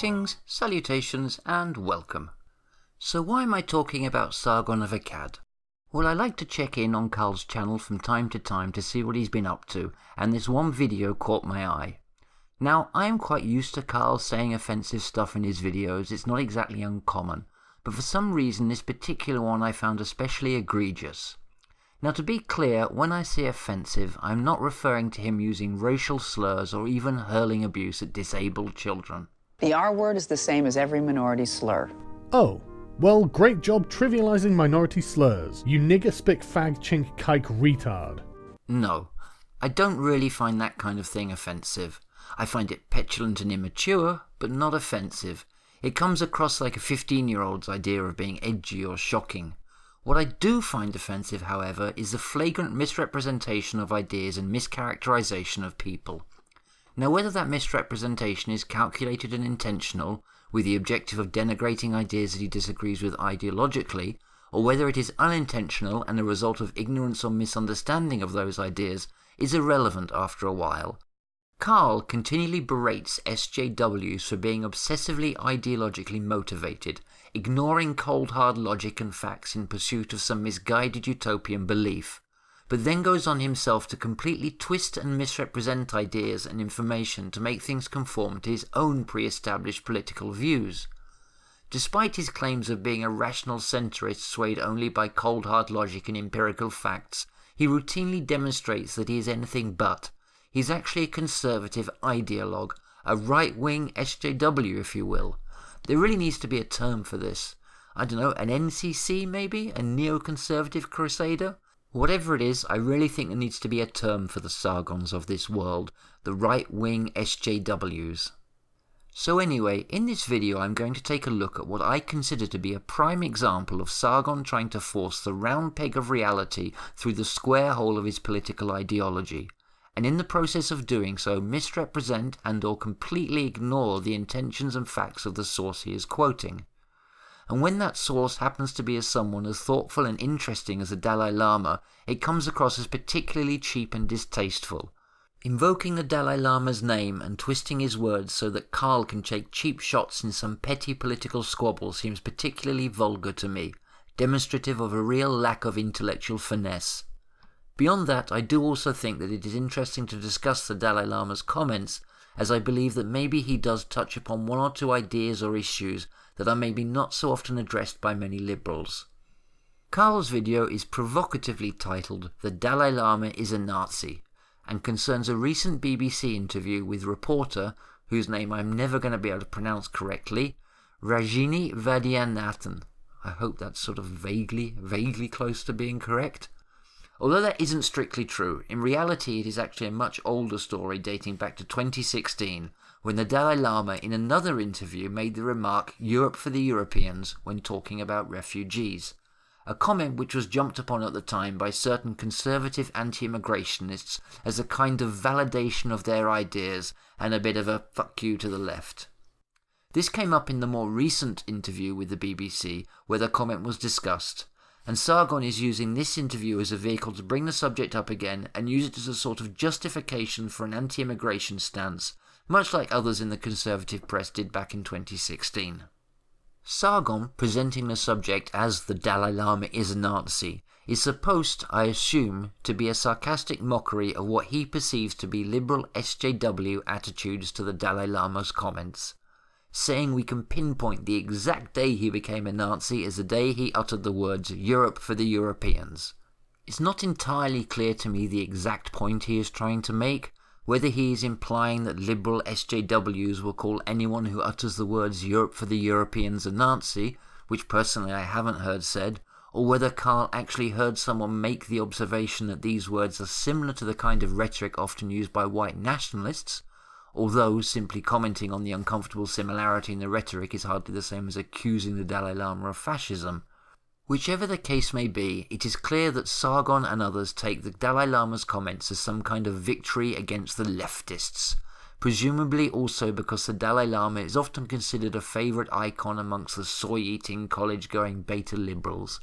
Greetings, salutations, and welcome. So why am I talking about Sargon of Akkad? Well, I like to check in on Carl's channel from time to time to see what he's been up to, and this one video caught my eye. Now, I am quite used to Carl saying offensive stuff in his videos, it's not exactly uncommon, but for some reason this particular one I found especially egregious. Now, to be clear, when I say offensive, I'm not referring to him using racial slurs or even hurling abuse at disabled children. The R word is the same as every minority slur. Oh, well, great job trivializing minority slurs, you nigger spick fag chink kike retard. No, I don't really find that kind of thing offensive. I find it petulant and immature, but not offensive. It comes across like a 15-year-old's idea of being edgy or shocking. What I do find offensive, however, is the flagrant misrepresentation of ideas and mischaracterization of people. Now, whether that misrepresentation is calculated and intentional, with the objective of denigrating ideas that he disagrees with ideologically, or whether it is unintentional and a result of ignorance or misunderstanding of those ideas, is irrelevant after a while. Carl continually berates SJWs for being obsessively ideologically motivated, ignoring cold hard logic and facts in pursuit of some misguided utopian belief, but then goes on himself to completely twist and misrepresent ideas and information to make things conform to his own pre-established political views. Despite his claims of being a rational centrist swayed only by cold hard logic and empirical facts, he routinely demonstrates that he is anything but. He's actually a conservative ideologue, a right-wing SJW if you will. There really needs to be a term for this. I don't know, an NCC maybe? A neoconservative crusader? Whatever it is, I really think there needs to be a term for the Sargons of this world, the right-wing SJWs. So anyway, in this video I'm going to take a look at what I consider to be a prime example of Sargon trying to force the round peg of reality through the square hole of his political ideology, and in the process of doing so misrepresent and or completely ignore the intentions and facts of the source he is quoting. And when that source happens to be someone as thoughtful and interesting as the Dalai Lama, it comes across as particularly cheap and distasteful. Invoking the Dalai Lama's name and twisting his words so that Carl can take cheap shots in some petty political squabble seems particularly vulgar to me, demonstrative of a real lack of intellectual finesse. Beyond that, I do also think that it is interesting to discuss the Dalai Lama's comments, as I believe that maybe he does touch upon one or two ideas or issues that are maybe not so often addressed by many liberals. Carl's video is provocatively titled "The Dalai Lama is a Nazi" and concerns a recent BBC interview with reporter, whose name I'm never going to be able to pronounce correctly, Rajini Vaidyanathan. I hope that's sort of vaguely close to being correct. Although that isn't strictly true, in reality it is actually a much older story dating back to 2016, when the Dalai Lama in another interview made the remark "Europe for the Europeans" when talking about refugees, a comment which was jumped upon at the time by certain conservative anti-immigrationists as a kind of validation of their ideas and a bit of a fuck you to the left. This came up in the more recent interview with the BBC where the comment was discussed, and Sargon is using this interview as a vehicle to bring the subject up again and use it as a sort of justification for an anti-immigration stance, much like others in the conservative press did back in 2016. Sargon, presenting the subject as "the Dalai Lama is a Nazi," is supposed, I assume, to be a sarcastic mockery of what he perceives to be liberal SJW attitudes to the Dalai Lama's comments, saying we can pinpoint the exact day he became a Nazi as the day he uttered the words "Europe for the Europeans." It's not entirely clear to me the exact point he is trying to make, whether he is implying that liberal SJWs will call anyone who utters the words "Europe for the Europeans" a Nazi, which personally I haven't heard said, or whether Carl actually heard someone make the observation that these words are similar to the kind of rhetoric often used by white nationalists, although simply commenting on the uncomfortable similarity in the rhetoric is hardly the same as accusing the Dalai Lama of fascism. Whichever the case may be, it is clear that Sargon and others take the Dalai Lama's comments as some kind of victory against the leftists, presumably also because the Dalai Lama is often considered a favourite icon amongst the soy-eating, college-going beta liberals.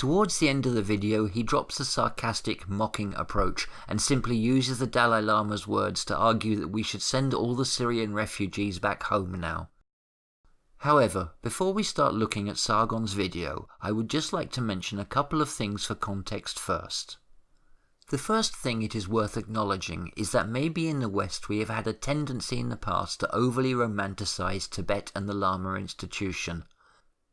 Towards the end of the video, he drops a sarcastic, mocking approach and simply uses the Dalai Lama's words to argue that we should send all the Syrian refugees back home now. However, before we start looking at Sargon's video, I would just like to mention a couple of things for context first. The first thing it is worth acknowledging is that maybe in the West we have had a tendency in the past to overly romanticize Tibet and the Lama institution.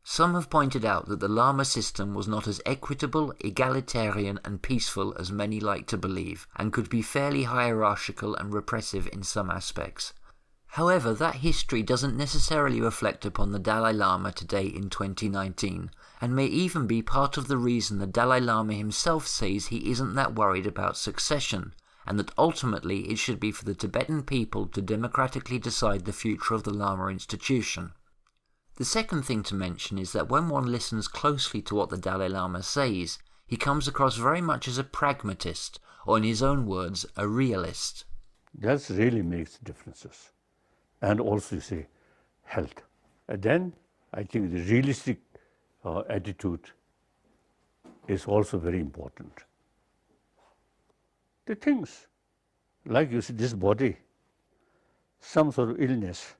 Some have pointed out that the Lama system was not as equitable, egalitarian and peaceful as many like to believe, and could be fairly hierarchical and repressive in some aspects. However, that history doesn't necessarily reflect upon the Dalai Lama today in 2019, and may even be part of the reason the Dalai Lama himself says he isn't that worried about succession, and that ultimately it should be for the Tibetan people to democratically decide the future of the Lama institution. The second thing to mention is that when one listens closely to what the Dalai Lama says, he comes across very much as a pragmatist, or in his own words, a realist. That really makes differences. And also, you say, health. And then I think the realistic attitude is also very important. The things, like you see, this body, some sort of illness,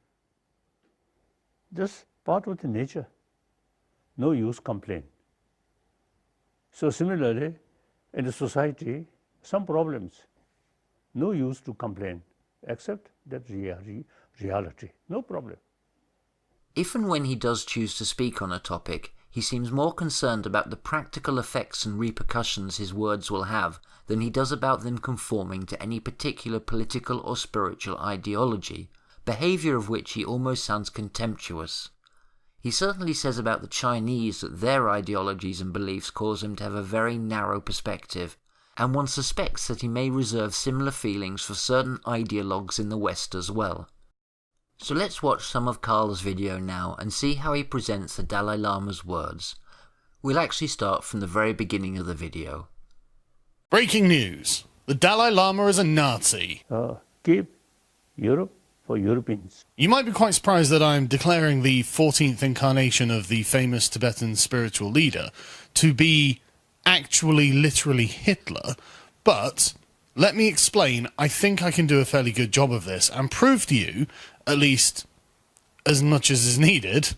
just part of the nature. No use complain. So similarly, in the society, some problems, no use to complain, except that reality, no problem. If and when he does choose to speak on a topic, he seems more concerned about the practical effects and repercussions his words will have than he does about them conforming to any particular political or spiritual ideology, behaviour of which he almost sounds contemptuous. He certainly says about the Chinese that their ideologies and beliefs cause him to have a very narrow perspective, and one suspects that he may reserve similar feelings for certain ideologues in the West as well. So let's watch some of Carl's video now and see how he presents the Dalai Lama's words. We'll actually start from the very beginning of the video. Breaking news. The Dalai Lama is a Nazi. Keep Europe for Europeans. You might be quite surprised that I'm declaring the 14th incarnation of the famous Tibetan spiritual leader to be actually literally Hitler, but let me explain. I think I can do a fairly good job of this and prove to you, at least as much as is needed,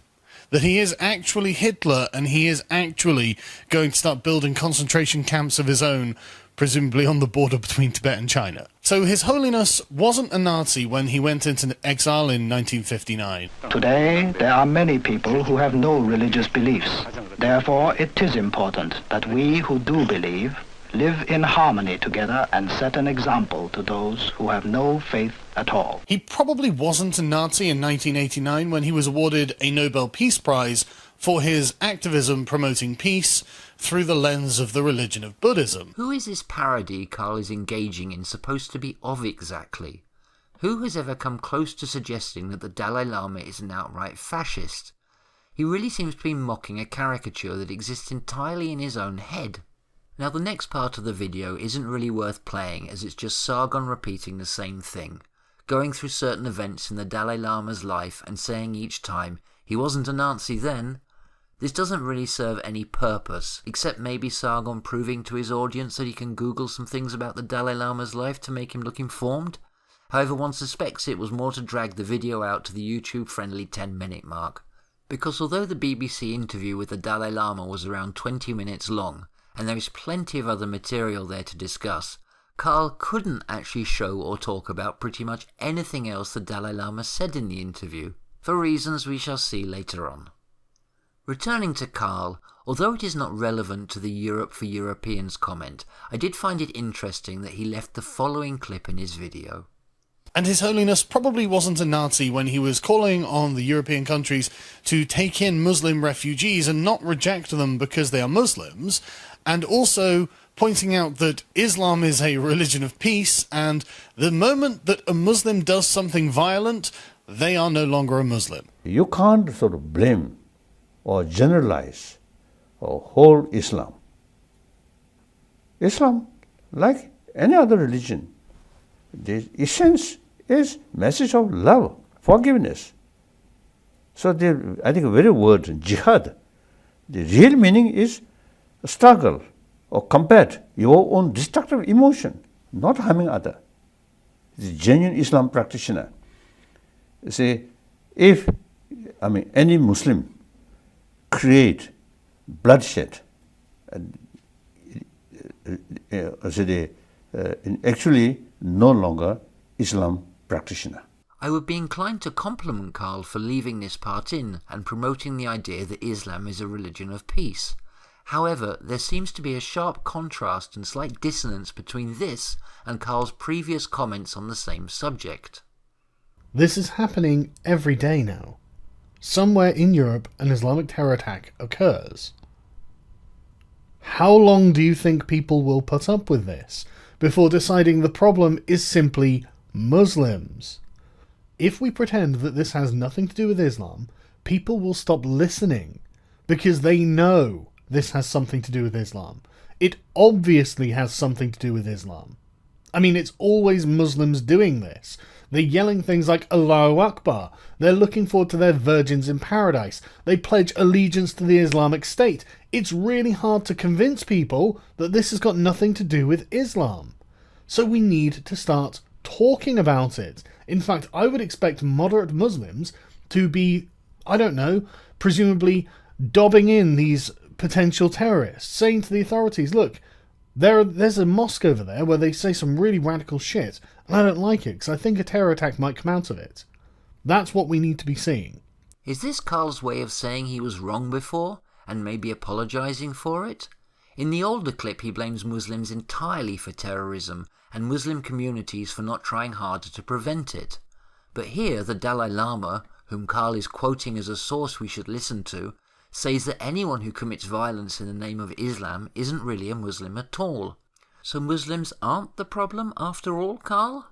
that he is actually Hitler and he is actually going to start building concentration camps of his own, presumably on the border between Tibet and China. So His Holiness wasn't a Nazi when he went into exile in 1959. Today, there are many people who have no religious beliefs. Therefore, it is important that we who do believe live in harmony together and set an example to those who have no faith at all. He probably wasn't a Nazi in 1989 when he was awarded a Nobel Peace Prize for his activism promoting peace through the lens of the religion of Buddhism. Who is this parody Carl is engaging in supposed to be of exactly? Who has ever come close to suggesting that the Dalai Lama is an outright fascist? He really seems to be mocking a caricature that exists entirely in his own head. Now the next part of the video isn't really worth playing, as it's just Sargon repeating the same thing, going through certain events in the Dalai Lama's life and saying each time, he wasn't a Nazi then. This doesn't really serve any purpose, except maybe Sargon proving to his audience that he can Google some things about the Dalai Lama's life to make him look informed. However, one suspects it was more to drag the video out to the YouTube-friendly 10-minute mark, because although the BBC interview with the Dalai Lama was around 20 minutes long, and there is plenty of other material there to discuss, Carl couldn't actually show or talk about pretty much anything else the Dalai Lama said in the interview, for reasons we shall see later on. Returning to Carl, although it is not relevant to the Europe for Europeans comment, I did find it interesting that he left the following clip in his video. And His Holiness probably wasn't a Nazi when he was calling on the European countries to take in Muslim refugees and not reject them because they are Muslims, and also pointing out that Islam is a religion of peace, and the moment that a Muslim does something violent, they are no longer a Muslim. You can't sort of blame or generalize whole Islam. Islam, like any other religion, the essence is message of love, forgiveness. So I think the very word jihad, the real meaning is struggle or combat your own destructive emotion, not harming other. The genuine Islam practitioner. You see, if I mean, any Muslim create bloodshed, actually no longer Islam practitioner. I would be inclined to compliment Karl for leaving this part in and promoting the idea that Islam is a religion of peace. However, there seems to be a sharp contrast and slight dissonance between this and Karl's previous comments on the same subject. This is happening every day now. Somewhere in Europe an Islamic terror attack occurs. How long do you think people will put up with this before deciding the problem is simply Muslims? If we pretend that this has nothing to do with Islam, people will stop listening because they know this has something to do with Islam. It obviously has something to do with Islam. I mean, it's always Muslims doing this. They're yelling things like Allahu Akbar. They're looking forward to their virgins in paradise. They pledge allegiance to the Islamic State. It's really hard to convince people that this has got nothing to do with Islam. So we need to start talking about it. In fact, I would expect moderate Muslims to be, I don't know, presumably dobbing in these potential terrorists, saying to the authorities, look, there's a mosque over there where they say some really radical shit, and I don't like it because I think a terror attack might come out of it. That's what we need to be seeing. Is this Karl's way of saying he was wrong before, and maybe apologising for it? In the older clip he blames Muslims entirely for terrorism, and Muslim communities for not trying harder to prevent it. But here the Dalai Lama, whom Karl is quoting as a source we should listen to, says that anyone who commits violence in the name of Islam isn't really a Muslim at all. So Muslims aren't the problem after all, Karl?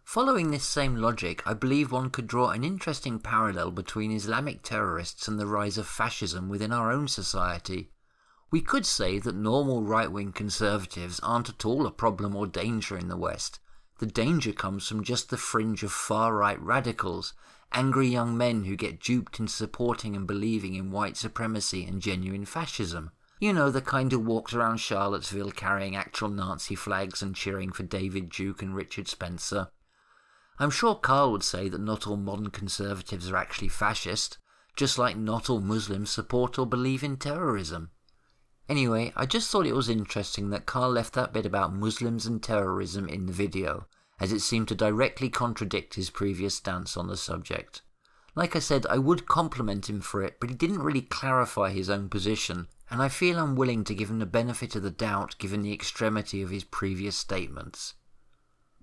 Following this same logic, I believe one could draw an interesting parallel between Islamic terrorists and the rise of fascism within our own society. We could say that normal right-wing conservatives aren't at all a problem or danger in the West. The danger comes from just the fringe of far-right radicals, angry young men who get duped into supporting and believing in white supremacy and genuine fascism. You know, the kind who walked around Charlottesville carrying actual Nazi flags and cheering for David Duke and Richard Spencer. I'm sure Karl would say that not all modern conservatives are actually fascist, just like not all Muslims support or believe in terrorism. Anyway, I just thought it was interesting that Karl left that bit about Muslims and terrorism in the video, as it seemed to directly contradict his previous stance on the subject. Like I said, I would compliment him for it, but he didn't really clarify his own position, and I feel unwilling to give him the benefit of the doubt given the extremity of his previous statements.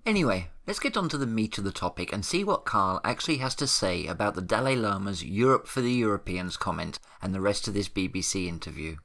Anyway, let's get on to the meat of the topic and see what Karl actually has to say about the Dalai Lama's Europe for the Europeans comment and the rest of this BBC interview.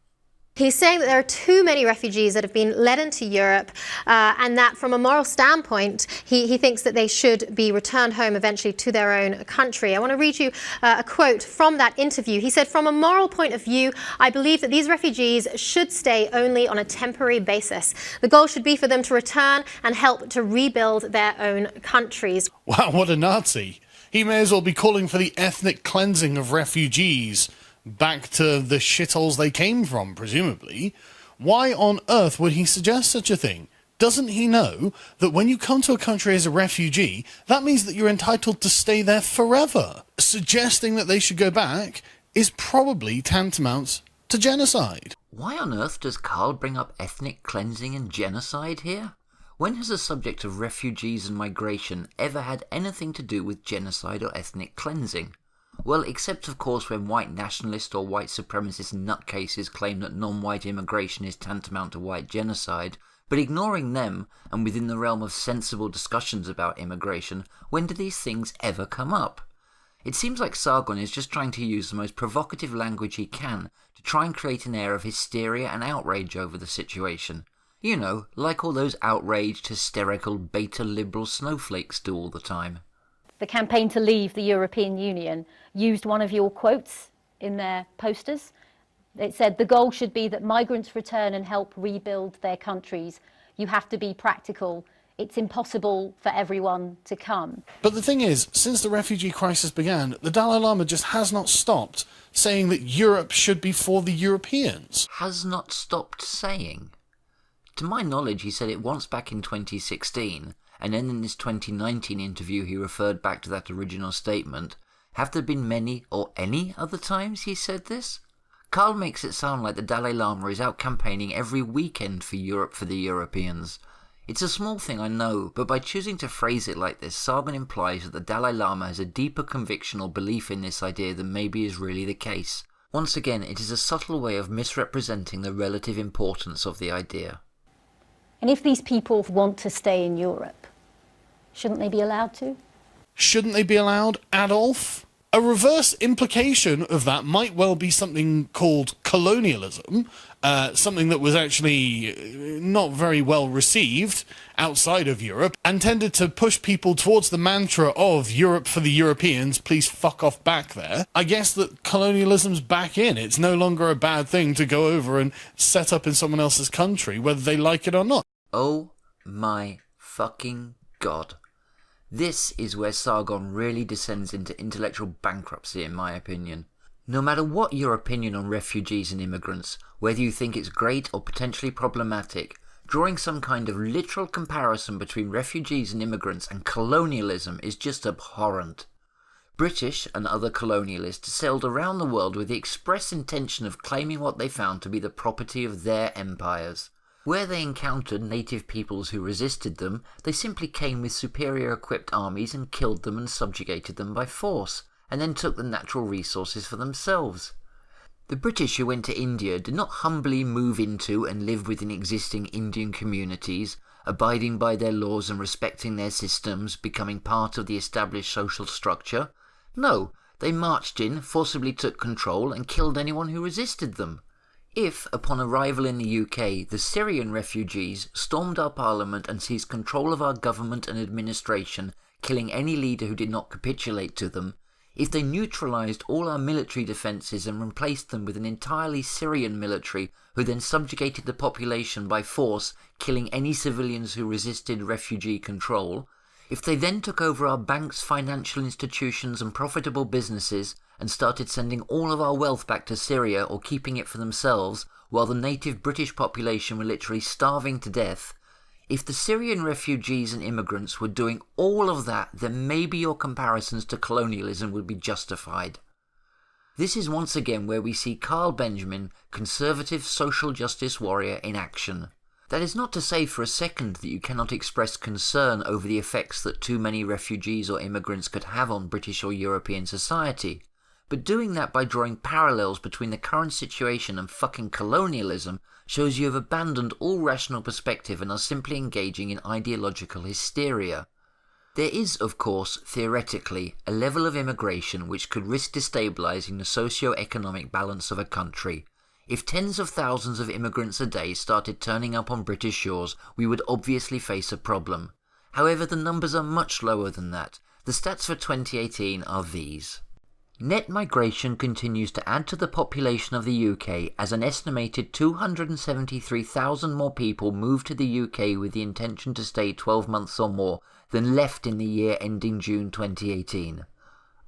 He's saying that there are too many refugees that have been led into Europe and that from a moral standpoint, he thinks that they should be returned home eventually to their own country. I want to read you a quote from that interview. He said, "From a moral point of view, I believe that these refugees should stay only on a temporary basis. The goal should be for them to return and help to rebuild their own countries." Wow, what a Nazi. He may as well be calling for the ethnic cleansing of refugees back to the shitholes they came from, presumably. Why on earth would he suggest such a thing? Doesn't he know that when you come to a country as a refugee, that means that you're entitled to stay there forever? Suggesting that they should go back is probably tantamount to genocide. Why on earth does Karl bring up ethnic cleansing and genocide here? When has the subject of refugees and migration ever had anything to do with genocide or ethnic cleansing? Well, except of course when white nationalist or white supremacist nutcases claim that non-white immigration is tantamount to white genocide, but ignoring them, and within the realm of sensible discussions about immigration, when do these things ever come up? It seems like Sargon is just trying to use the most provocative language he can to try and create an air of hysteria and outrage over the situation. You know, like all those outraged, hysterical, beta-liberal snowflakes do all the time. The campaign to leave the European Union used one of your quotes in their posters. It said, "The goal should be that migrants return and help rebuild their countries. You have to be practical. It's impossible for everyone to come." But the thing is, since the refugee crisis began, the Dalai Lama just has not stopped saying that Europe should be for the Europeans. Has not stopped saying? To my knowledge, he said it once back in 2016, and then in this 2019 interview he referred back to that original statement, Have there been many or any other times he said this? Karl makes it sound like the Dalai Lama is out campaigning every weekend for Europe for the Europeans. It's a small thing, I know, but by choosing to phrase it like this, Sargon implies that the Dalai Lama has a deeper conviction or belief in this idea than maybe is really the case. Once again, it is a subtle way of misrepresenting the relative importance of the idea. And if these people want to stay in Europe, shouldn't they be allowed to? Shouldn't they be allowed, Adolf? A reverse implication of that might well be something called colonialism, something that was actually not very well received outside of Europe, and tended to push people towards the mantra of Europe for the Europeans, please fuck off back there. I guess that colonialism's back in. It's no longer a bad thing to go over and set up in someone else's country, whether they like it or not. Oh my fucking god. This is where Sargon really descends into intellectual bankruptcy, in my opinion. No matter what your opinion on refugees and immigrants, whether you think it's great or potentially problematic, drawing some kind of literal comparison between refugees and immigrants and colonialism is just abhorrent. British and other colonialists sailed around the world with the express intention of claiming what they found to be the property of their empires. Where they encountered native peoples who resisted them, they simply came with superior equipped armies and killed them and subjugated them by force, and then took the natural resources for themselves. The British who went to India did not humbly move into and live within existing Indian communities, abiding by their laws and respecting their systems, becoming part of the established social structure. No, they marched in, forcibly took control, and killed anyone who resisted them. If, upon arrival in the UK, the Syrian refugees stormed our parliament and seized control of our government and administration, killing any leader who did not capitulate to them, if they neutralised all our military defences and replaced them with an entirely Syrian military who then subjugated the population by force, killing any civilians who resisted refugee control, if they then took over our banks, financial institutions and profitable businesses and started sending all of our wealth back to Syria or keeping it for themselves, while the native British population were literally starving to death, if the Syrian refugees and immigrants were doing all of that, then maybe your comparisons to colonialism would be justified. This is once again where we see Carl Benjamin, conservative social justice warrior, in action. That is not to say for a second that you cannot express concern over the effects that too many refugees or immigrants could have on British or European society, but doing that by drawing parallels between the current situation and fucking colonialism shows you have abandoned all rational perspective and are simply engaging in ideological hysteria. There is, of course, theoretically, a level of immigration which could risk destabilising the socio-economic balance of a country. If tens of thousands of immigrants a day started turning up on British shores, we would obviously face a problem. However, the numbers are much lower than that. The stats for 2018 are these. Net migration continues to add to the population of the UK as an estimated 273,000 more people moved to the UK with the intention to stay 12 months or more than left in the year ending June 2018.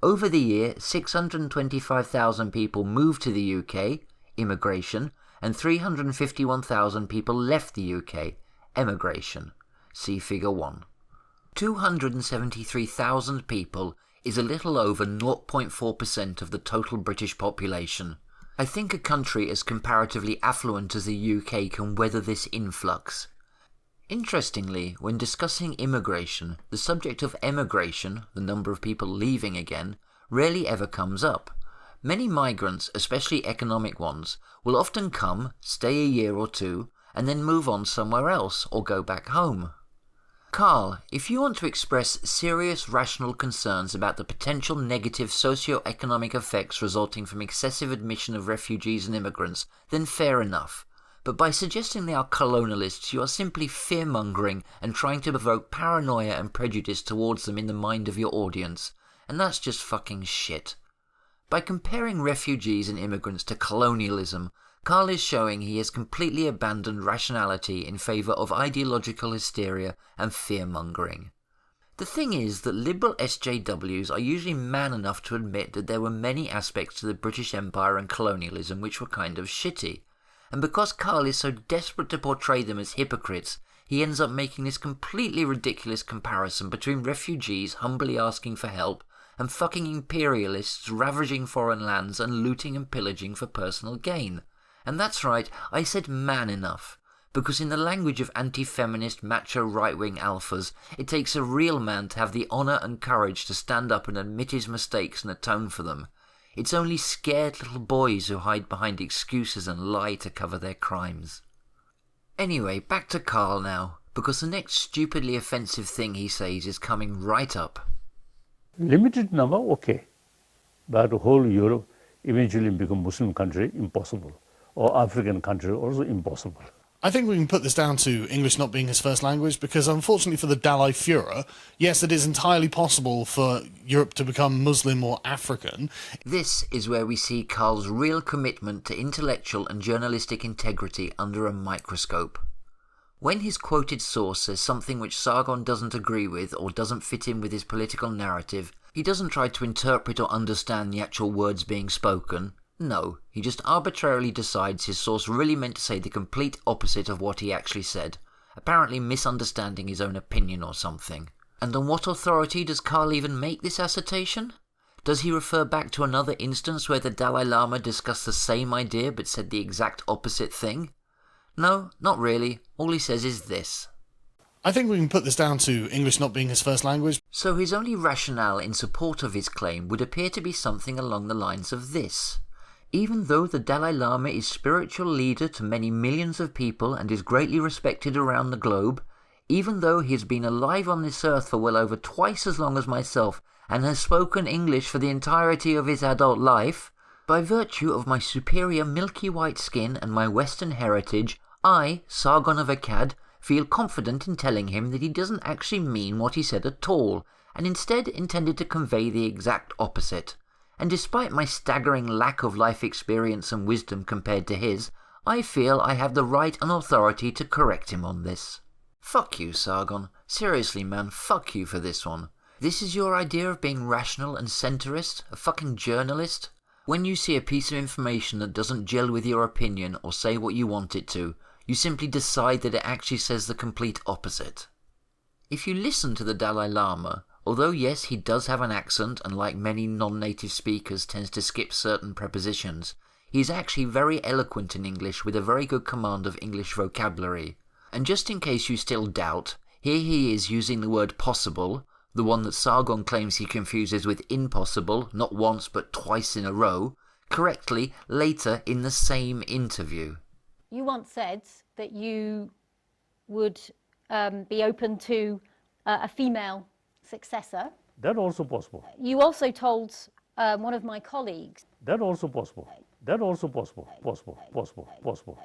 Over the year, 625,000 people moved to the UK, immigration, and 351,000 people left the UK, emigration. See Figure 1. 273,000 people is a little over 0.4% of the total British population. I think a country as comparatively affluent as the UK can weather this influx. Interestingly, when discussing immigration, the subject of emigration, the number of people leaving again, rarely ever comes up. Many migrants, especially economic ones, will often come, stay a year or two, and then move on somewhere else or go back home. Carl, if you want to express serious rational concerns about the potential negative socio-economic effects resulting from excessive admission of refugees and immigrants, then fair enough. But by suggesting they are colonialists, you are simply fear-mongering and trying to provoke paranoia and prejudice towards them in the mind of your audience, and that's just fucking shit. By comparing refugees and immigrants to colonialism, Carl is showing he has completely abandoned rationality in favour of ideological hysteria and fear-mongering. The thing is that liberal SJWs are usually man enough to admit that there were many aspects to the British Empire and colonialism which were kind of shitty, and because Carl is so desperate to portray them as hypocrites, he ends up making this completely ridiculous comparison between refugees humbly asking for help and fucking imperialists ravaging foreign lands and looting and pillaging for personal gain. And that's right, I said man enough. Because in the language of anti-feminist macho right-wing alphas, it takes a real man to have the honour and courage to stand up and admit his mistakes and atone for them. It's only scared little boys who hide behind excuses and lie to cover their crimes. Anyway, back to Karl now, because the next stupidly offensive thing he says is coming right up. Limited number, okay. But the whole Europe eventually become Muslim country, impossible. Or African country, also impossible. I think we can put this down to English not being his first language, because unfortunately for the Dalai Führer, yes, it is entirely possible for Europe to become Muslim or African. This is where we see Karl's real commitment to intellectual and journalistic integrity under a microscope. When his quoted source says something which Sargon doesn't agree with or doesn't fit in with his political narrative, he doesn't try to interpret or understand the actual words being spoken. No, he just arbitrarily decides his source really meant to say the complete opposite of what he actually said, apparently misunderstanding his own opinion or something. And on what authority does Karl even make this assertion? Does he refer back to another instance where the Dalai Lama discussed the same idea but said the exact opposite thing? No, not really. All he says is this. I think we can put this down to English not being his first language. So his only rationale in support of his claim would appear to be something along the lines of this. Even though the Dalai Lama is spiritual leader to many millions of people and is greatly respected around the globe, even though he has been alive on this earth for well over twice as long as myself and has spoken English for the entirety of his adult life, by virtue of my superior milky white skin and my Western heritage, I, Sargon of Akkad, feel confident in telling him that he doesn't actually mean what he said at all, and instead intended to convey the exact opposite. And despite my staggering lack of life experience and wisdom compared to his, I feel I have the right and authority to correct him on this. Fuck you, Sargon. Seriously, man, fuck you for this one. This is your idea of being rational and centrist? A fucking journalist? When you see a piece of information that doesn't gel with your opinion or say what you want it to, you simply decide that it actually says the complete opposite. If you listen to the Dalai Lama, although yes, he does have an accent and like many non-native speakers tends to skip certain prepositions, he is actually very eloquent in English with a very good command of English vocabulary. And just in case you still doubt, here he is using the word possible, the one that Sargon claims he confuses with impossible, not once but twice in a row, correctly later in the same interview. You once said that you would be open to a female successor. That also possible. You also told one of my colleagues. That also possible. That also possible. Possible.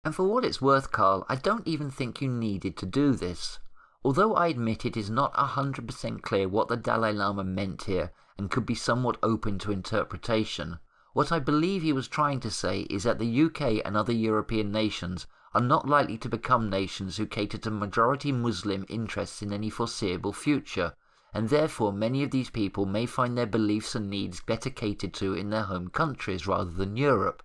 And for what it's worth, Karl, I don't even think you needed to do this. Although I admit it is not 100% clear what the Dalai Lama meant here and could be somewhat open to interpretation, what I believe he was trying to say is that the UK and other European nations are not likely to become nations who cater to majority Muslim interests in any foreseeable future, and therefore many of these people may find their beliefs and needs better catered to in their home countries rather than Europe.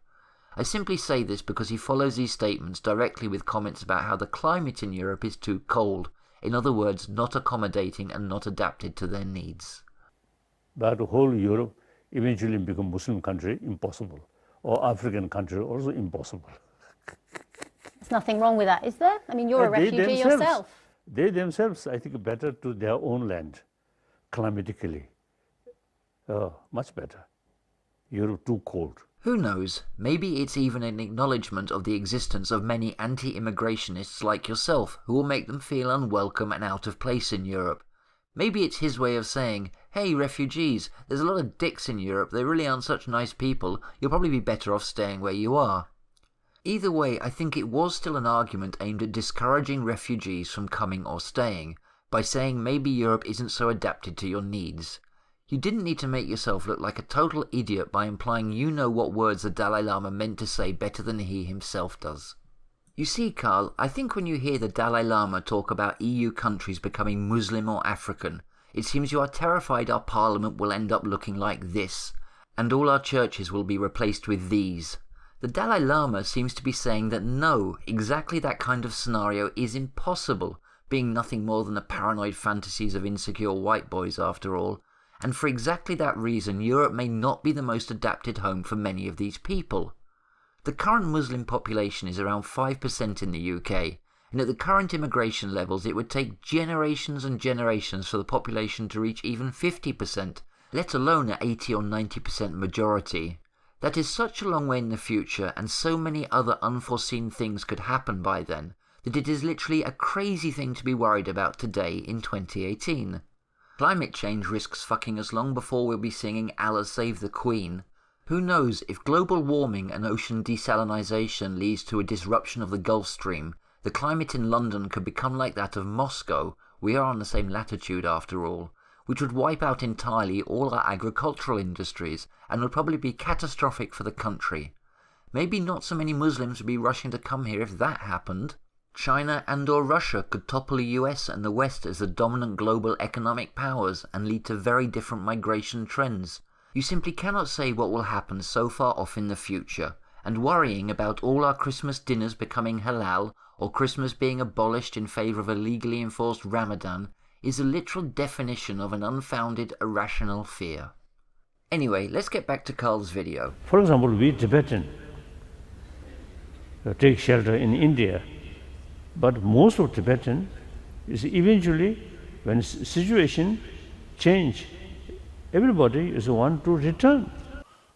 I simply say this because he follows these statements directly with comments about how the climate in Europe is too cold, in other words, not accommodating and not adapted to their needs. But the whole Europe eventually become Muslim country, impossible. Or African country, also impossible. There's nothing wrong with that, is there? I mean, you're a refugee yourself. They themselves, I think, better to their own land, climatically. Much better. Europe too cold. Who knows, maybe it's even an acknowledgement of the existence of many anti-immigrationists like yourself who will make them feel unwelcome and out of place in Europe. Maybe it's his way of saying, hey refugees, there's a lot of dicks in Europe, they really aren't such nice people, you'll probably be better off staying where you are. Either way, I think it was still an argument aimed at discouraging refugees from coming or staying, by saying maybe Europe isn't so adapted to your needs. You didn't need to make yourself look like a total idiot by implying you know what words the Dalai Lama meant to say better than he himself does. You see, Karl, I think when you hear the Dalai Lama talk about EU countries becoming Muslim or African, it seems you are terrified our parliament will end up looking like this, and all our churches will be replaced with these. The Dalai Lama seems to be saying that no, exactly that kind of scenario is impossible, being nothing more than the paranoid fantasies of insecure white boys after all, and for exactly that reason Europe may not be the most adapted home for many of these people. The current Muslim population is around 5% in the UK, and at the current immigration levels it would take generations and generations for the population to reach even 50%, let alone an 80 or 90% majority. That is such a long way in the future, and so many other unforeseen things could happen by then, that it is literally a crazy thing to be worried about today in 2018. Climate change risks fucking us long before we'll be singing Allah Save the Queen. Who knows, if global warming and ocean desalinization leads to a disruption of the Gulf Stream, the climate in London could become like that of Moscow, we are on the same latitude after all, which would wipe out entirely all our agricultural industries and would probably be catastrophic for the country. Maybe not so many Muslims would be rushing to come here if that happened. China and or Russia could topple the US and the West as the dominant global economic powers and lead to very different migration trends. You simply cannot say what will happen so far off in the future, and worrying about all our Christmas dinners becoming halal or Christmas being abolished in favour of a legally enforced Ramadan is a literal definition of an unfounded, irrational fear. Anyway, let's get back to Carl's video. For example, we Tibetan take shelter in India, but most of Tibetan is eventually, when situation change, everybody is want to return.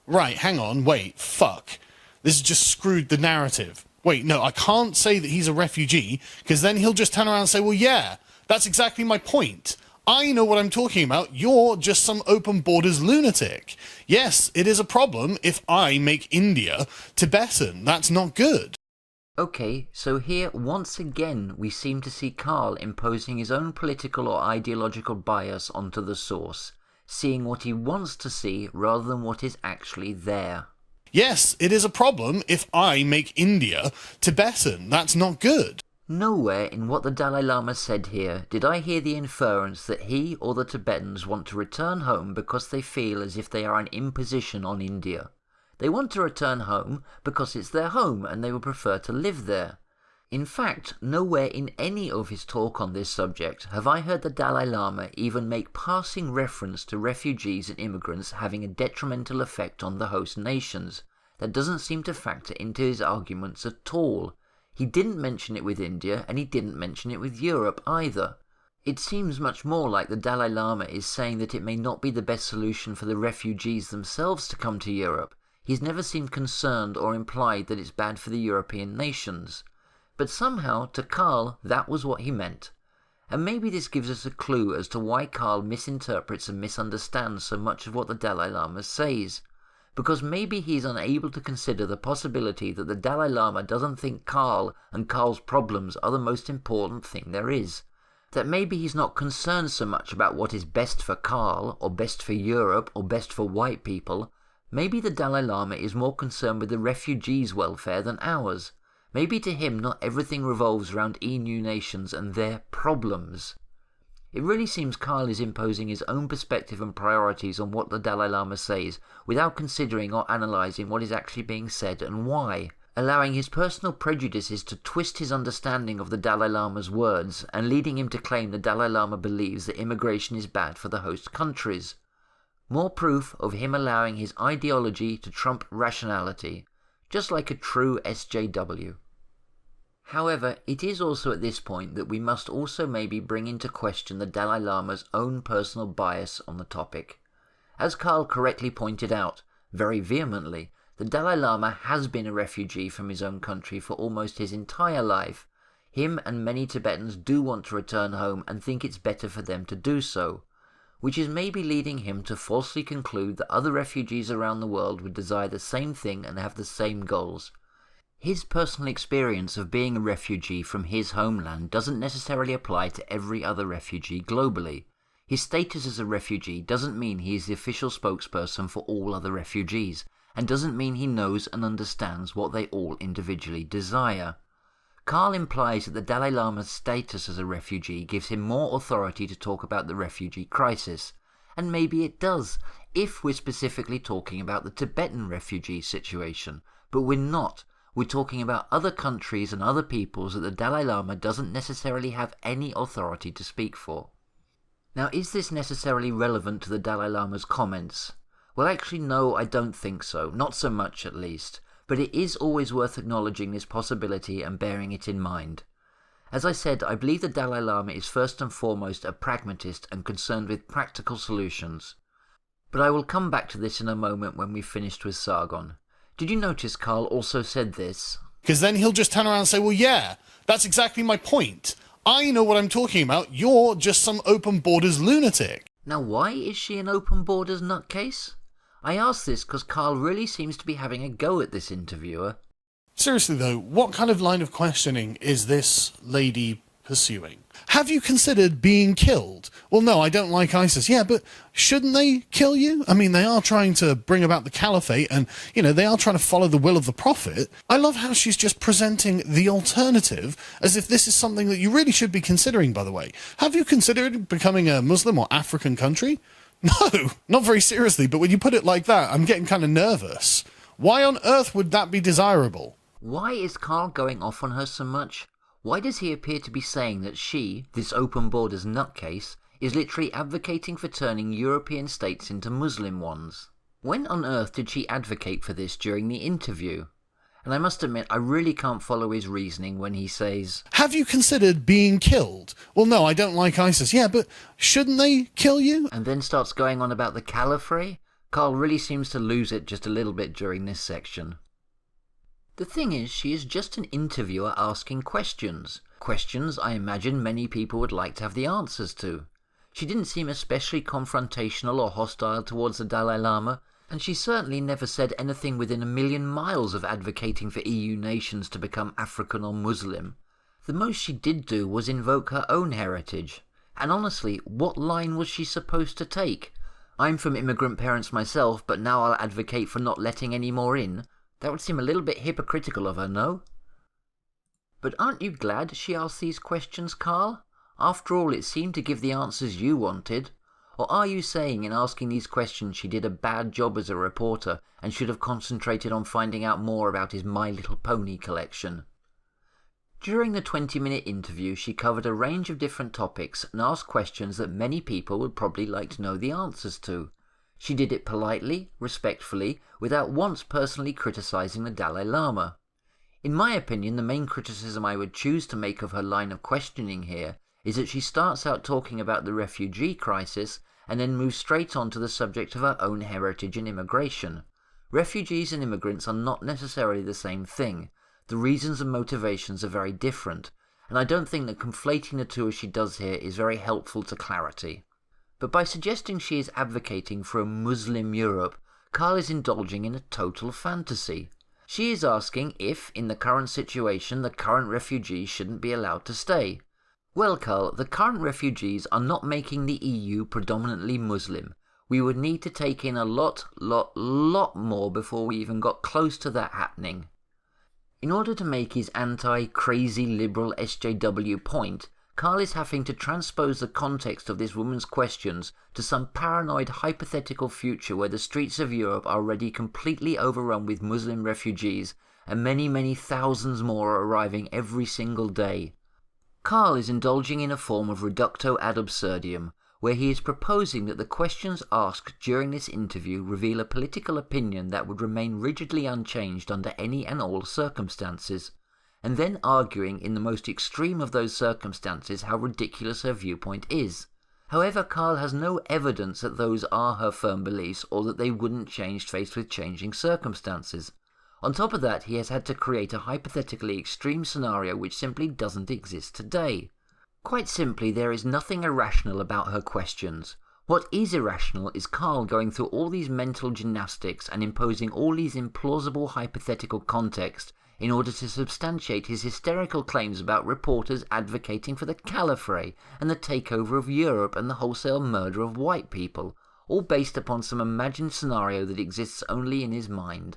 Right, hang on, wait, fuck. This has just screwed the narrative. Wait, no, I can't say that he's a refugee, because then he'll just turn around and say, well, yeah, that's exactly my point. I know what I'm talking about. You're just some open borders lunatic. Yes, it is a problem if I make India Tibetan. That's not good. Okay, so here once again we seem to see Carl imposing his own political or ideological bias onto the source, seeing what he wants to see rather than what is actually there. Yes, it is a problem if I make India Tibetan. That's not good. Nowhere in what the Dalai Lama said here did I hear the inference that he or the Tibetans want to return home because they feel as if they are an imposition on India. They want to return home because it's their home and they would prefer to live there. In fact, nowhere in any of his talk on this subject have I heard the Dalai Lama even make passing reference to refugees and immigrants having a detrimental effect on the host nations. That doesn't seem to factor into his arguments at all. He didn't mention it with India, and he didn't mention it with Europe either. It seems much more like the Dalai Lama is saying that it may not be the best solution for the refugees themselves to come to Europe. He's never seemed concerned or implied that it's bad for the European nations. But somehow, to Carl, that was what he meant. And maybe this gives us a clue as to why Carl misinterprets and misunderstands so much of what the Dalai Lama says. Because maybe he's unable to consider the possibility that the Dalai Lama doesn't think Carl and Carl's problems are the most important thing there is. That maybe he's not concerned so much about what is best for Carl, or best for Europe, or best for white people. Maybe the Dalai Lama is more concerned with the refugees' welfare than ours. Maybe to him not everything revolves around EU nations and their problems. It really seems Carl is imposing his own perspective and priorities on what the Dalai Lama says, without considering or analysing what is actually being said and why, allowing his personal prejudices to twist his understanding of the Dalai Lama's words, and leading him to claim the Dalai Lama believes that immigration is bad for the host countries. More proof of him allowing his ideology to trump rationality, just like a true SJW. However, it is also at this point that we must also maybe bring into question the Dalai Lama's own personal bias on the topic. As Carl correctly pointed out, very vehemently, the Dalai Lama has been a refugee from his own country for almost his entire life. Him and many Tibetans do want to return home and think it's better for them to do so, which is maybe leading him to falsely conclude that other refugees around the world would desire the same thing and have the same goals. His personal experience of being a refugee from his homeland doesn't necessarily apply to every other refugee globally. His status as a refugee doesn't mean he is the official spokesperson for all other refugees, and doesn't mean he knows and understands what they all individually desire. Carl implies that the Dalai Lama's status as a refugee gives him more authority to talk about the refugee crisis, and maybe it does, if we're specifically talking about the Tibetan refugee situation, but we're not. We're talking about other countries and other peoples that the Dalai Lama doesn't necessarily have any authority to speak for. Now, is this necessarily relevant to the Dalai Lama's comments? Well, actually, no, I don't think so. Not so much, at least. But it is always worth acknowledging this possibility and bearing it in mind. As I said, I believe the Dalai Lama is first and foremost a pragmatist and concerned with practical solutions. But I will come back to this in a moment when we've finished with Sargon. Did you notice Carl also said this? Because then he'll just turn around and say, well, yeah, that's exactly my point. I know what I'm talking about. You're just some open borders lunatic. Now, why is she an open borders nutcase? I ask this because Carl really seems to be having a go at this interviewer. Seriously though, what kind of line of questioning is this lady pursuing? Have you considered being killed? Well, no, I don't like ISIS. Yeah, but shouldn't they kill you? I mean, they are trying to bring about the caliphate and, they are trying to follow the will of the prophet. I love how she's just presenting the alternative as if this is something that you really should be considering, by the way. Have you considered becoming a Muslim or African country? No, not very seriously, but when you put it like that, I'm getting kind of nervous. Why on earth would that be desirable? Why is Carl going off on her so much? Why does he appear to be saying that she, this open borders nutcase, is literally advocating for turning European states into Muslim ones? When on earth did she advocate for this during the interview? And I must admit, I really can't follow his reasoning when he says, have you considered being killed? Well, no, I don't like ISIS. Yeah, but shouldn't they kill you? And then starts going on about the caliphate. Carl really seems to lose it just a little bit during this section. The thing is, she is just an interviewer asking questions. Questions I imagine many people would like to have the answers to. She didn't seem especially confrontational or hostile towards the Dalai Lama, and she certainly never said anything within a million miles of advocating for EU nations to become African or Muslim. The most she did do was invoke her own heritage. And honestly, what line was she supposed to take? I'm from immigrant parents myself, but now I'll advocate for not letting any more in. That would seem a little bit hypocritical of her, no? But aren't you glad she asked these questions, Carl? After all, it seemed to give the answers you wanted. Or are you saying in asking these questions she did a bad job as a reporter and should have concentrated on finding out more about his My Little Pony collection? During the 20-minute interview, she covered a range of different topics and asked questions that many people would probably like to know the answers to. She did it politely, respectfully, without once personally criticising the Dalai Lama. In my opinion, the main criticism I would choose to make of her line of questioning here is that she starts out talking about the refugee crisis and then moves straight on to the subject of her own heritage and immigration. Refugees and immigrants are not necessarily the same thing. The reasons and motivations are very different, and I don't think that conflating the two as she does here is very helpful to clarity. But by suggesting she is advocating for a Muslim Europe, Carl is indulging in a total fantasy. She is asking if, in the current situation, the current refugees shouldn't be allowed to stay. Well, Carl, the current refugees are not making the EU predominantly Muslim. We would need to take in a lot more before we even got close to that happening. In order to make his anti-crazy liberal SJW point, Carl is having to transpose the context of this woman's questions to some paranoid hypothetical future where the streets of Europe are already completely overrun with Muslim refugees and many thousands more are arriving every single day. Carl is indulging in a form of reductio ad absurdum, where he is proposing that the questions asked during this interview reveal a political opinion that would remain rigidly unchanged under any and all circumstances, and then arguing in the most extreme of those circumstances how ridiculous her viewpoint is. However, Carl has no evidence that those are her firm beliefs or that they wouldn't change faced with changing circumstances. On top of that, he has had to create a hypothetically extreme scenario which simply doesn't exist today. Quite simply, there is nothing irrational about her questions. What is irrational is Carl going through all these mental gymnastics and imposing all these implausible hypothetical context in order to substantiate his hysterical claims about reporters advocating for the caliphate and the takeover of Europe and the wholesale murder of white people, all based upon some imagined scenario that exists only in his mind.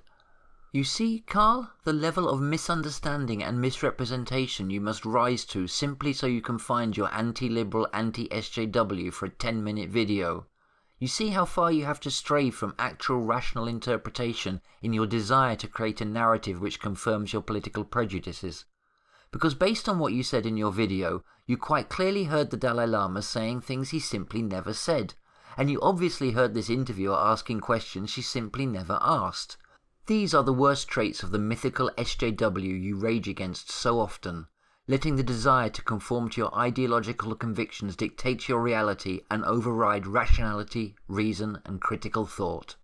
You see, Carl, the level of misunderstanding and misrepresentation you must rise to simply so you can find your anti-liberal anti-SJW for a 10-minute video. You see how far you have to stray from actual rational interpretation in your desire to create a narrative which confirms your political prejudices. because based on what you said in your video, you quite clearly heard the Dalai Lama saying things he simply never said, and you obviously heard this interviewer asking questions she simply never asked. These are the worst traits of the mythical SJW you rage against so often, letting the desire to conform to your ideological convictions dictate your reality and override rationality, reason, and critical thought.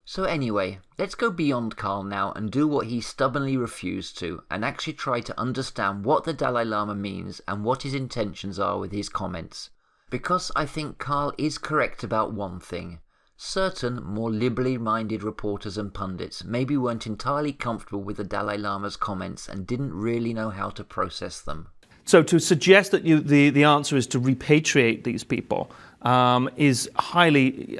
So anyway, let's go beyond Carl now and do what he stubbornly refused to, and actually try to understand what the Dalai Lama means and what his intentions are with his comments. Because I think Carl is correct about one thing. Certain more liberally minded reporters and pundits maybe weren't entirely comfortable with the Dalai Lama's comments and didn't really know how to process them. So to suggest that the answer is to repatriate these people is highly,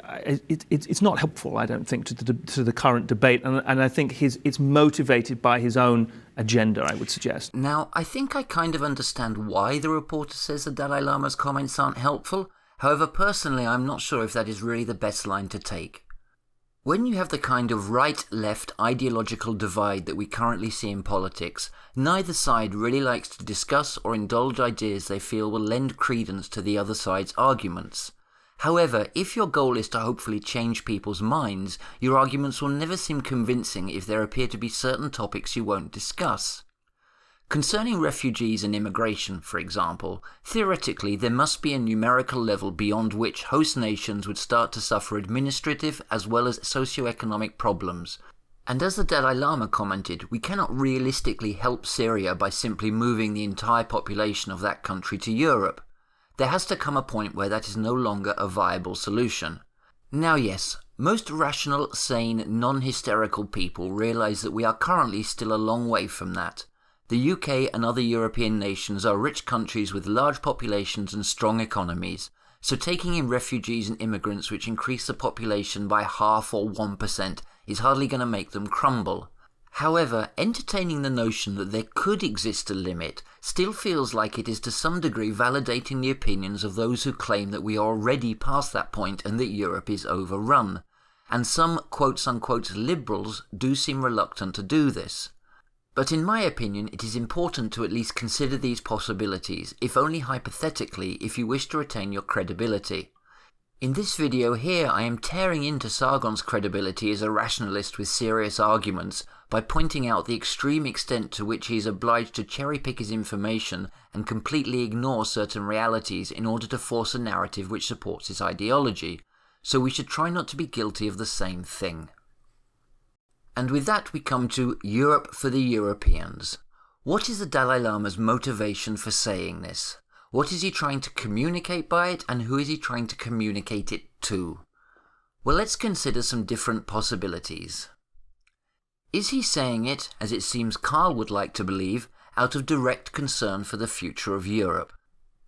it's not helpful, I don't think, to the current debate, and I think it's motivated by his own agenda, I would suggest. Now, I think I kind of understand why the reporter says the Dalai Lama's comments aren't helpful. However, personally, I'm not sure if that is really the best line to take. When you have the kind of right-left ideological divide that we currently see in politics, neither side really likes to discuss or indulge ideas they feel will lend credence to the other side's arguments. However, if your goal is to hopefully change people's minds, your arguments will never seem convincing if there appear to be certain topics you won't discuss. Concerning refugees and immigration, for example, theoretically there must be a numerical level beyond which host nations would start to suffer administrative as well as socio-economic problems. And as the Dalai Lama commented, we cannot realistically help Syria by simply moving the entire population of that country to Europe. There has to come a point where that is no longer a viable solution. Now yes, most rational, sane, non-hysterical people realise that we are currently still a long way from that. The UK and other European nations are rich countries with large populations and strong economies, so taking in refugees and immigrants which increase the population by 0.5% or 1% is hardly going to make them crumble. However, entertaining the notion that there could exist a limit still feels like it is to some degree validating the opinions of those who claim that we are already past that point and that Europe is overrun, and some quotes-unquote liberals do seem reluctant to do this. But in my opinion, it is important to at least consider these possibilities, if only hypothetically, if you wish to retain your credibility. In this video here, I am tearing into Sargon's credibility as a rationalist with serious arguments by pointing out the extreme extent to which he is obliged to cherry-pick his information and completely ignore certain realities in order to force a narrative which supports his ideology, so we should try not to be guilty of the same thing. And with that we come to Europe for the Europeans. What is the Dalai Lama's motivation for saying this? What is he trying to communicate by it, and who is he trying to communicate it to? Well, let's consider some different possibilities. Is he saying it, as it seems Carl would like to believe, out of direct concern for the future of Europe?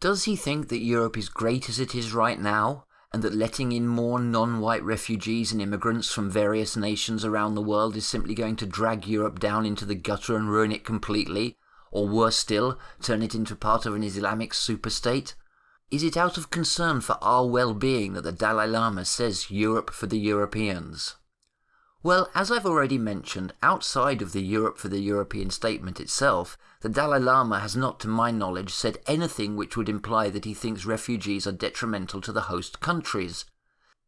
Does he think that Europe is great as it is right now, and that letting in more non-white refugees and immigrants from various nations around the world is simply going to drag Europe down into the gutter and ruin it completely, or worse still, turn it into part of an Islamic superstate? Is it out of concern for our well-being that the Dalai Lama says Europe for the Europeans? Well, as I've already mentioned, outside of the Europe for the European statement itself, the Dalai Lama has not to my knowledge said anything which would imply that he thinks refugees are detrimental to the host countries.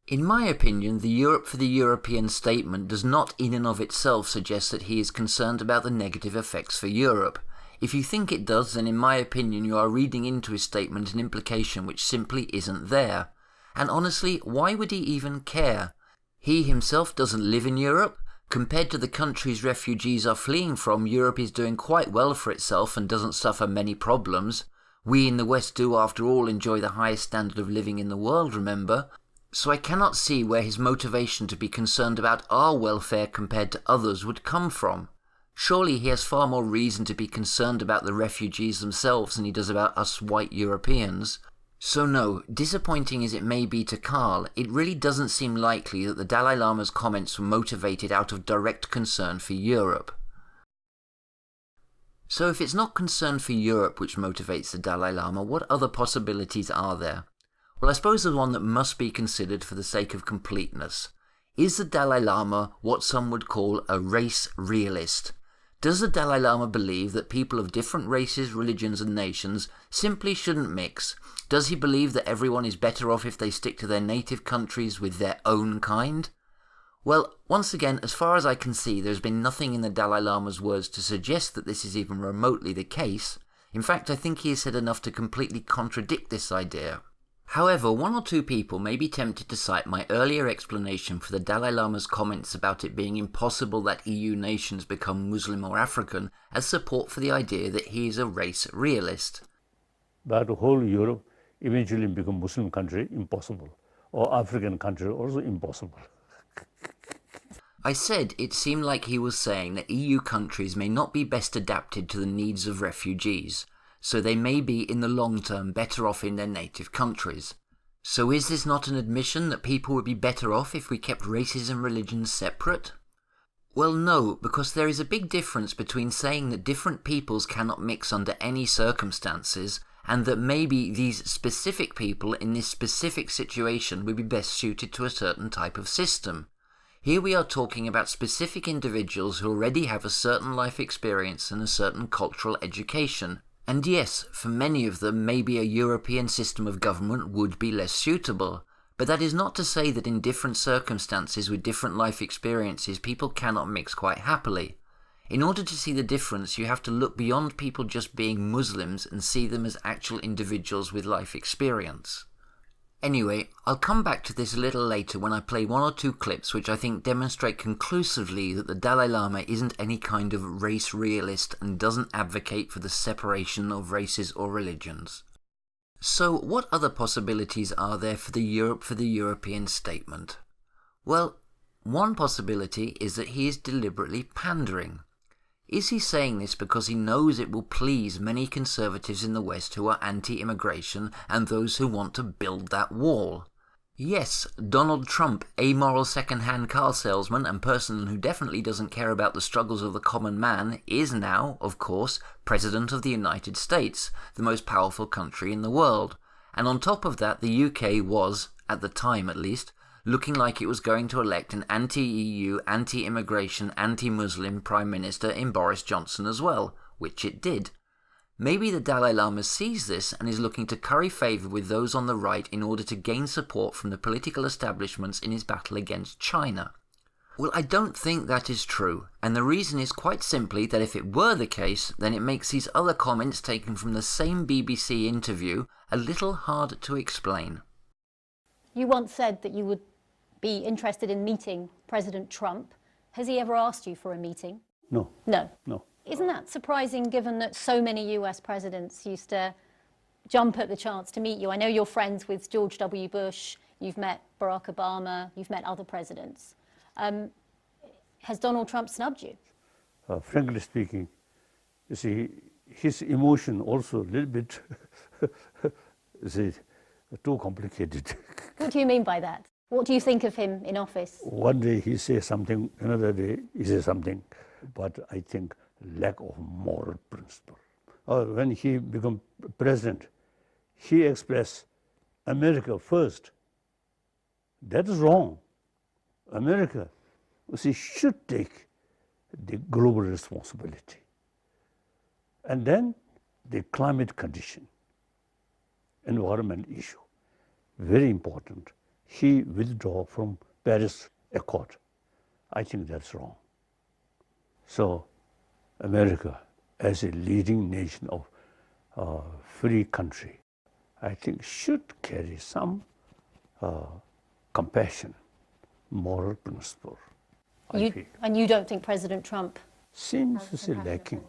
In my opinion, the Europe for the European statement does not in and of itself suggest that he is concerned about the negative effects for Europe. If you think it does, then in my opinion you are reading into his statement an implication which simply isn't there. And honestly, why would he even care? He himself doesn't live in Europe. Compared to the countries refugees are fleeing from, Europe is doing quite well for itself and doesn't suffer many problems. We in the West do, after all, enjoy the highest standard of living in the world, remember? So I cannot see where his motivation to be concerned about our welfare compared to others would come from. Surely he has far more reason to be concerned about the refugees themselves than he does about us white Europeans. So no, disappointing as it may be to Carl, it really doesn't seem likely that the Dalai Lama's comments were motivated out of direct concern for Europe. So if it's not concern for Europe which motivates the Dalai Lama, what other possibilities are there? Well, I suppose there's one that must be considered for the sake of completeness. Is the Dalai Lama what some would call a race realist? Does the Dalai Lama believe that people of different races, religions and nations simply shouldn't mix? Does he believe that everyone is better off if they stick to their native countries with their own kind? Well, once again, as far as I can see, there's been nothing in the Dalai Lama's words to suggest that this is even remotely the case. In fact, I think he has said enough to completely contradict this idea. However, one or two people may be tempted to cite my earlier explanation for the Dalai Lama's comments about it being impossible that EU nations become Muslim or African as support for the idea that he is a race realist. But the whole Europe eventually become Muslim country, impossible. Or African country, also impossible. I said it seemed like he was saying that EU countries may not be best adapted to the needs of refugees, so they may be in the long term better off in their native countries. So is this not an admission that people would be better off if we kept races and religions separate? Well, no, because there is a big difference between saying that different peoples cannot mix under any circumstances, and that maybe these specific people in this specific situation would be best suited to a certain type of system. Here we are talking about specific individuals who already have a certain life experience and a certain cultural education. And yes, for many of them, maybe a European system of government would be less suitable. But that is not to say that in different circumstances with different life experiences, people cannot mix quite happily. In order to see the difference, you have to look beyond people just being Muslims and see them as actual individuals with life experience. Anyway, I'll come back to this a little later when I play one or two clips which I think demonstrate conclusively that the Dalai Lama isn't any kind of race realist and doesn't advocate for the separation of races or religions. So what other possibilities are there for the European statement? Well, one possibility is that he is deliberately pandering. Is he saying this because he knows it will please many conservatives in the West who are anti-immigration and those who want to build that wall? Yes, Donald Trump, amoral second-hand car salesman and person who definitely doesn't care about the struggles of the common man, is now, of course, President of the United States, the most powerful country in the world. And on top of that, the UK was, at the time at least, looking like it was going to elect an anti-EU, anti-immigration, anti-Muslim Prime Minister in Boris Johnson as well, which it did. Maybe the Dalai Lama sees this and is looking to curry favour with those on the right in order to gain support from the political establishments in his battle against China. Well, I don't think that is true, and the reason is quite simply that if it were the case, then it makes these other comments taken from the same BBC interview a little hard to explain. You once said that you would be interested in meeting President Trump. Has he ever asked you for a meeting? No. No. No. Isn't that surprising given that so many US presidents used to jump at the chance to meet you? I know you're friends with George W. Bush, you've met Barack Obama, you've met other presidents. Has Donald Trump snubbed you? Frankly speaking, you see, his emotion also a little bit too complicated. What do you mean by that? What do you think of him in office? One day he says something, another day he says something, but I think lack of moral principle. When he became president, he expressed America first. That is wrong. America, you see, should take the global responsibility. And then the climate condition, environment issue, very important. He withdrew from Paris Accord. I think that's wrong. So America, as a leading nation of free country, I think should carry some compassion, moral principle. And you don't think President Trump seems to be lacking.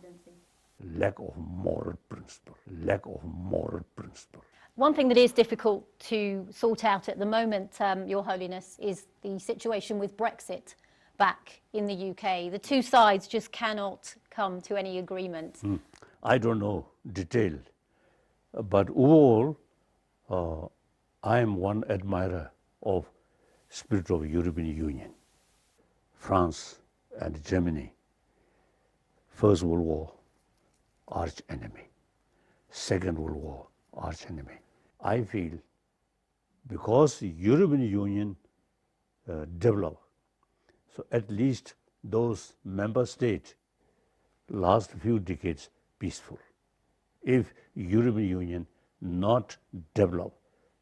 Lack of moral principle. Lack of moral principle. One thing that is difficult to sort out at the moment, Your Holiness, is the situation with Brexit back in the UK. The two sides just cannot come to any agreement. I don't know detail, but overall, I am one admirer of spirit of European Union. France and Germany, First World War, arch enemy. Second World War, arch enemy. I feel because the European Union developed, so at least those member states last few decades peaceful. If European Union not develop,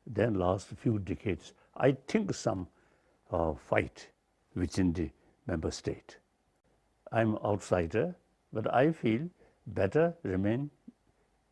then last few decades, I think some fight within the member state. I'm outsider, but I feel better remain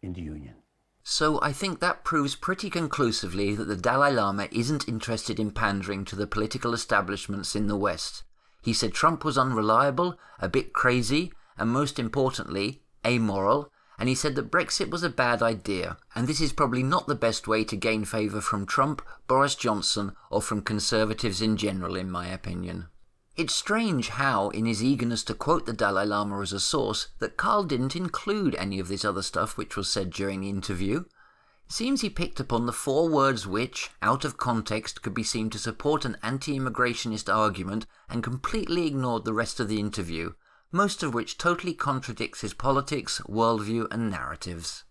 in the Union. So I think that proves pretty conclusively that the Dalai Lama isn't interested in pandering to the political establishments in the West. He said Trump was unreliable, a bit crazy, and most importantly, amoral, and he said that Brexit was a bad idea, and this is probably not the best way to gain favour from Trump, Boris Johnson, or from Conservatives in general, in my opinion. It's strange how, in his eagerness to quote the Dalai Lama as a source, that Carl didn't include any of this other stuff which was said during the interview. It seems he picked upon the 4 words which, out of context, could be seen to support an anti-immigrationist argument and completely ignored the rest of the interview, most of which totally contradicts his politics, worldview and narratives.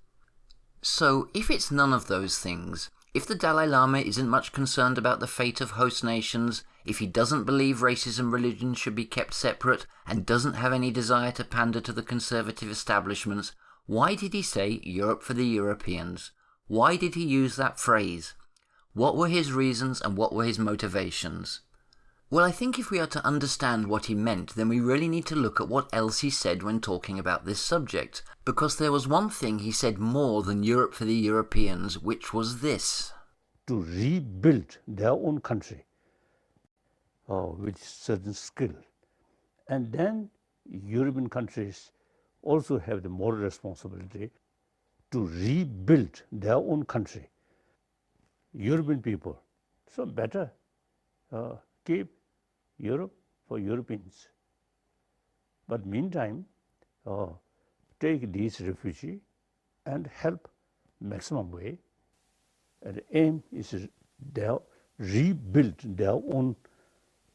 So, if it's none of those things, if the Dalai Lama isn't much concerned about the fate of host nations, if he doesn't believe races and religion should be kept separate, and doesn't have any desire to pander to the conservative establishments, why did he say Europe for the Europeans? Why did he use that phrase? What were his reasons and what were his motivations? Well, I think if we are to understand what he meant, then we really need to look at what else he said when talking about this subject, because there was one thing he said more than Europe for the Europeans, which was this. To rebuild their own country with certain skill. And then European countries also have the moral responsibility to rebuild their own country. European people, so better keep Europe for Europeans. But meantime, take these refugees and help maximum way. And the aim is to rebuild their own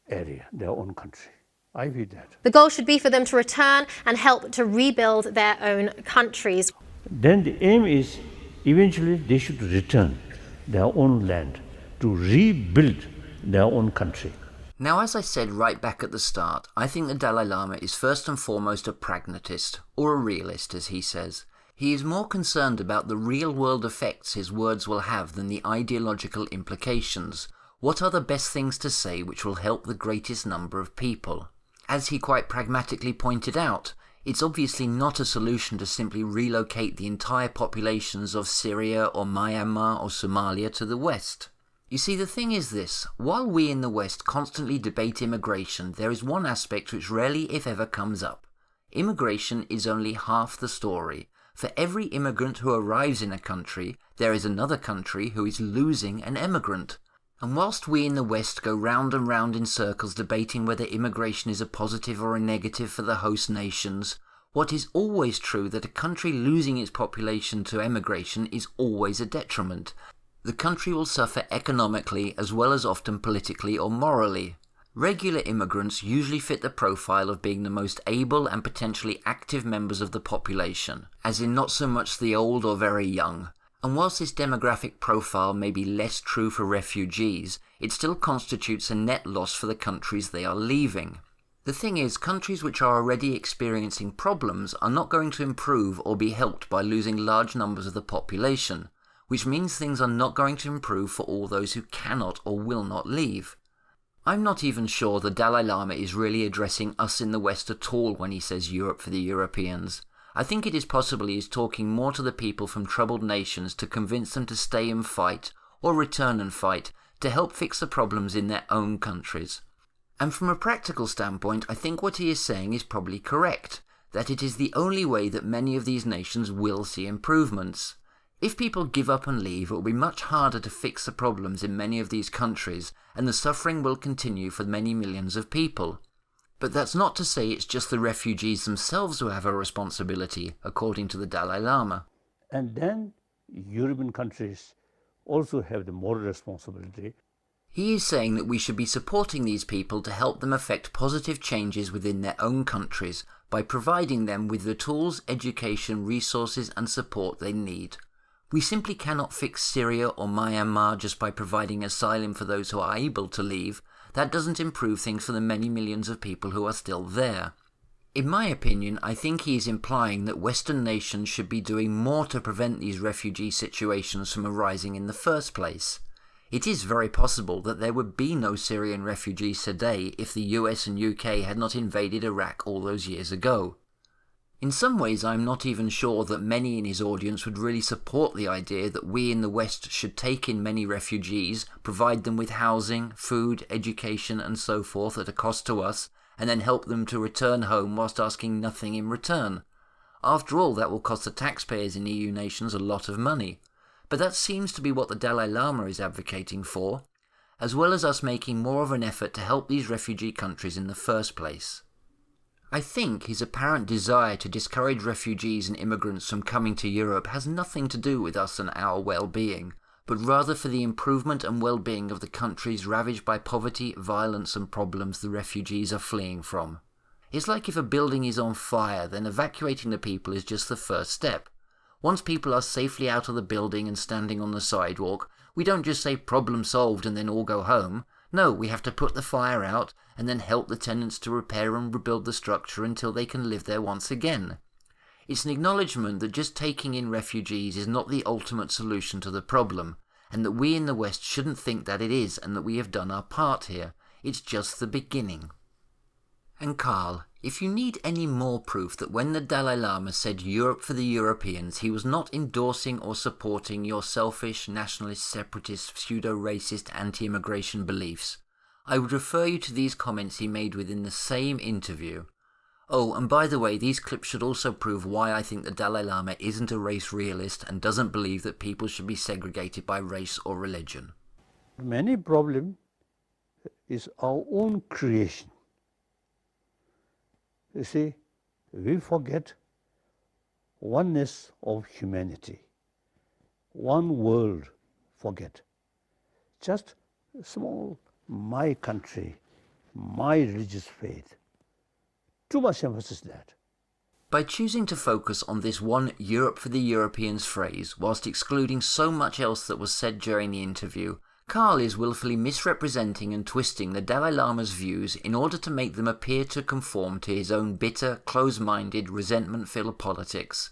area, their own country. I feel that. The goal should be for them to return and help to rebuild their own countries. Then the aim is eventually they should return their own land to rebuild their own country. Now, as I said right back at the start, I think the Dalai Lama is first and foremost a pragmatist, or a realist as he says. He is more concerned about the real-world effects his words will have than the ideological implications. What are the best things to say which will help the greatest number of people? As he quite pragmatically pointed out, it's obviously not a solution to simply relocate the entire populations of Syria or Myanmar or Somalia to the West. You see, the thing is this, while we in the West constantly debate immigration, there is one aspect which rarely if ever comes up. Immigration is only half the story. For every immigrant who arrives in a country, there is another country who is losing an emigrant. And whilst we in the West go round and round in circles debating whether immigration is a positive or a negative for the host nations, what is always true that a country losing its population to emigration is always a detriment. The country will suffer economically as well as often politically or morally. Regular immigrants usually fit the profile of being the most able and potentially active members of the population, as in not so much the old or very young. And whilst this demographic profile may be less true for refugees, it still constitutes a net loss for the countries they are leaving. The thing is, countries which are already experiencing problems are not going to improve or be helped by losing large numbers of the population, which means things are not going to improve for all those who cannot or will not leave. I'm not even sure the Dalai Lama is really addressing us in the West at all when he says Europe for the Europeans. I think it is possible he is talking more to the people from troubled nations to convince them to stay and fight, or return and fight, to help fix the problems in their own countries. And from a practical standpoint, I think what he is saying is probably correct, that it is the only way that many of these nations will see improvements. If people give up and leave, it will be much harder to fix the problems in many of these countries, and the suffering will continue for many millions of people. But that's not to say it's just the refugees themselves who have a responsibility, according to the Dalai Lama. And then European countries also have the moral responsibility. He is saying that we should be supporting these people to help them effect positive changes within their own countries by providing them with the tools, education, resources and support they need. We simply cannot fix Syria or Myanmar just by providing asylum for those who are able to leave. That doesn't improve things for the many millions of people who are still there. In my opinion, I think he is implying that Western nations should be doing more to prevent these refugee situations from arising in the first place. It is very possible that there would be no Syrian refugees today if the US and UK had not invaded Iraq all those years ago. In some ways, I am not even sure that many in his audience would really support the idea that we in the West should take in many refugees, provide them with housing, food, education and so forth at a cost to us, and then help them to return home whilst asking nothing in return. After all, that will cost the taxpayers in EU nations a lot of money. But that seems to be what the Dalai Lama is advocating for, as well as us making more of an effort to help these refugee countries in the first place. I think his apparent desire to discourage refugees and immigrants from coming to Europe has nothing to do with us and our well-being, but rather for the improvement and well-being of the countries ravaged by poverty, violence and problems the refugees are fleeing from. It's like if a building is on fire, then evacuating the people is just the first step. Once people are safely out of the building and standing on the sidewalk, we don't just say problem solved and then all go home. No, we have to put the fire out and then help the tenants to repair and rebuild the structure until they can live there once again. It's an acknowledgement that just taking in refugees is not the ultimate solution to the problem, and that we in the West shouldn't think that it is and that we have done our part here. It's just the beginning. And Carl, if you need any more proof that when the Dalai Lama said Europe for the Europeans, he was not endorsing or supporting your selfish, nationalist, separatist, pseudo-racist, anti-immigration beliefs, I would refer you to these comments he made within the same interview. Oh, and by the way, these clips should also prove why I think the Dalai Lama isn't a race realist and doesn't believe that people should be segregated by race or religion. Many problem is our own creation. You see, we forget oneness of humanity. One world forget. Just small, my country, my religious faith. Too much emphasis that. By choosing to focus on this one Europe for the Europeans phrase, whilst excluding so much else that was said during the interview, Carl is willfully misrepresenting and twisting the Dalai Lama's views in order to make them appear to conform to his own bitter, close-minded, resentment-filled politics.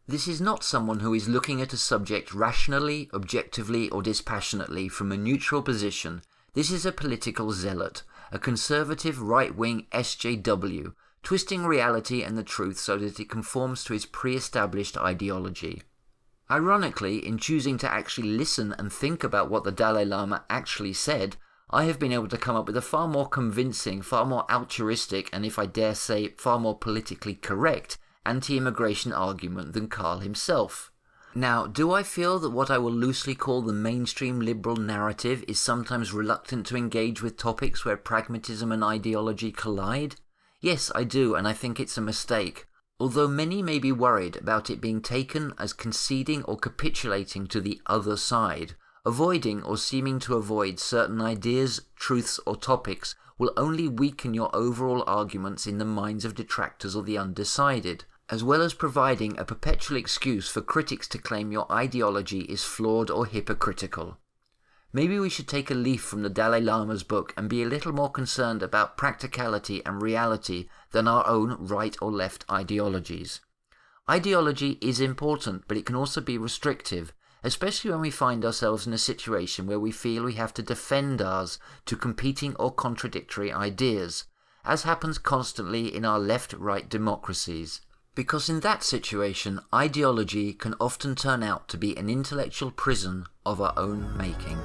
This is not someone who is looking at a subject rationally, objectively or dispassionately from a neutral position. This is a political zealot, a conservative right-wing SJW, twisting reality and the truth so that it conforms to his pre-established ideology. Ironically, in choosing to actually listen and think about what the Dalai Lama actually said, I have been able to come up with a far more convincing, far more altruistic, and if I dare say, far more politically correct anti-immigration argument than Carl himself. Now, do I feel that what I will loosely call the mainstream liberal narrative is sometimes reluctant to engage with topics where pragmatism and ideology collide? Yes, I do, and I think it's a mistake. Although many may be worried about it being taken as conceding or capitulating to the other side, avoiding or seeming to avoid certain ideas, truths or topics will only weaken your overall arguments in the minds of detractors or the undecided, as well as providing a perpetual excuse for critics to claim your ideology is flawed or hypocritical. Maybe we should take a leaf from the Dalai Lama's book and be a little more concerned about practicality and reality than our own right or left ideologies. Ideology is important, but it can also be restrictive, especially when we find ourselves in a situation where we feel we have to defend ours to competing or contradictory ideas, as happens constantly in our left-right democracies. Because in that situation, ideology can often turn out to be an intellectual prison of our own making.